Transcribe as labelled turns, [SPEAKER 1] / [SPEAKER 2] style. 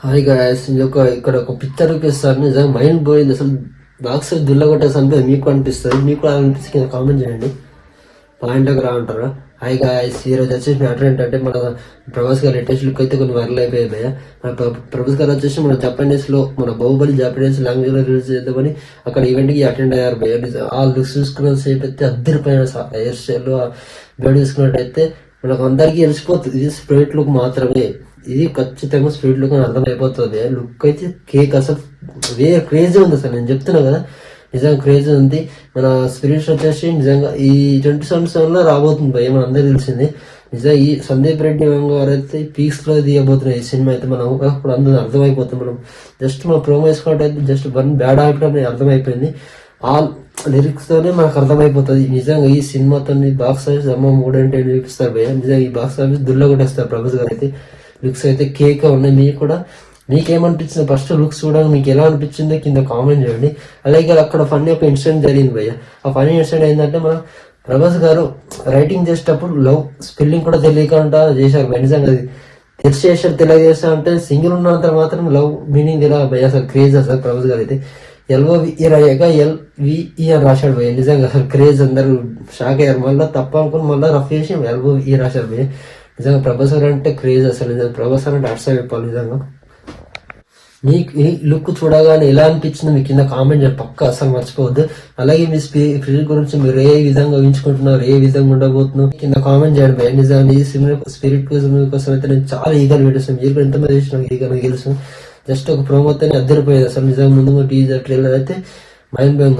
[SPEAKER 1] Hi guys, ఇక్కడ ఒక picture చూపిస్తాను. నిజంగా మైండ్ పోయింది. అసలు బాక్స్ దుల్లగొట్టేసి అనిపిస్తుంది. మీకు అనిపిస్తుంది, మీకు కూడా అనిపిస్తుంది. కింద కామెంట్ చేయండి. పాయింట్లోకి రా అంటారా. హాయ్ గాయస్, ఈ రోజు వచ్చేసి మ్యాటర్ ఏంటంటే మన ప్రభాస్ గారు లేటెస్ట్ లుక్ అయితే కొన్ని వైరల్ అయిపోయాయి భయ్య. మన ప్రభాస్ గారు వచ్చేసి మన జపానీస్ లో మన బాహుబలి జపానీస్ లాంగ్వేజ్ లో రిలీజ్ చేద్దామని అక్కడ ఈవెంట్ కి అటెండ్ అయ్యారు భయ్య. ఆ లుక్స్ చూసుకున్న సేపు అయితే అద్దరిపోయిన హెయిర్ స్టైల్ బ్లడ్ చూసుకున్నట్టయితే మనకు అందరికీ తెలిసిపోతుంది ఇది స్ప్రైట్ లుక్ మాత్రమే. ఇది ఖచ్చితంగా స్పీడ్ లుక్ అని అర్థమైపోతుంది. లుక్ అయితే కేక్ అసలు వేరే క్రేజీ ఉంది. అసలు నేను చెప్తున్నా కదా, నిజంగా క్రేజీ ఉంది. మన స్పిరిట్స్ వచ్చేసి నిజంగా ఈ 2077 లో రాబోతుంది భయ, మన అందరికి తెలిసింది. నిజంగా ఈ సందీప్ రెడ్డి గారు అయితే పీక్స్ లో తీయబోతున్నాయి ఈ సినిమా అయితే. మనం ఇప్పుడు అందరూ అర్థమైపోతుంది. మనం జస్ట్ మనం ప్రోమో వేసుకున్నట్టయితే జస్ట్ వన్ బ్యాడ్ ఆడటం అర్థమైపోయింది. ఆ లిరిక్స్ తోనే మనకు అర్థమైపోతుంది. నిజంగా ఈ సినిమాతో బాక్స్ ఆఫీస్ అమ్మ 3 చూపిస్తారు భయ. నిజంగా ఈ బాక్స్ ఆఫీస్ దుల్లో కొట్టేస్తారు ప్రభాస్ గారు అయితే. లుక్స్ అయితే కేక్ ఉన్నాయి. మీకు కూడా మీకేమనిపించింది? ఫస్ట్ లుక్స్ చూడడానికి మీకు ఎలా అనిపించిందో కింద కామెంట్ చేయండి. అలాగే అక్కడ ఫన్నీ ఒక ఇన్సిడెంట్ జరిగింది భయ్య. ఆ ఫన్నీ ఇన్సిడెంట్ ఏంటంటే మన ప్రభాస్ గారు రైటింగ్ చేసేటప్పుడు లవ్ స్పెల్లింగ్ కూడా తెలియకుండా చేశారు భయ్య. నిజంగా అది తెలిసేసారు, తెలియజేస్తా అంటే సింగిల్ ఉన్నంత మాత్రం లవ్ మీనింగ్ ఇలా భయ్య. అసలు క్రేజ్ అసలు ప్రభాస్ గారు అయితే LOVE రాయగా LVE అని రాశాడు భయ్య. నిజంగా అసలు క్రేజ్, అందరూ షాక్ అయ్యారు. మళ్ళీ తప్ప అనుకుని మళ్ళీ రఫ్ చేసి LOVE రాశారు భయ్య. నిజంగా ప్రభాస్ అంటే క్రేజ్ అసలు. నిజంగా ప్రభాస్ అంటే అట్సా చెప్పాలి. నిజంగా మీకు ఈ లుక్ చూడగానే ఎలా అనిపించిందో మీకు కింద కామెంట్ చేయండి పక్క, అసలు మర్చిపోవద్దు. అలాగే మీ స్పిరిట్ గురించి మీరు ఏ విధంగా ఊహించుకుంటున్నారు, ఏ విధంగా ఉండబోతున్నారు కింద కామెంట్ చేయండి. నిజంగా ఈ సినిమా స్పిరిట్ కోసం అయితే నేను చాలా ఈగర్ వీడియోస్ మీరు కూడా ఎంతమంది చేసిన ఈగర్ తెలుసు. జస్ట్ ఒక ప్రోమోతోనే అద్దరిపోయేది అసలు. నిజంగా ముందు టీజర్ ట్రైలర్ అయితే మైండ్ బ్లోయింగ్.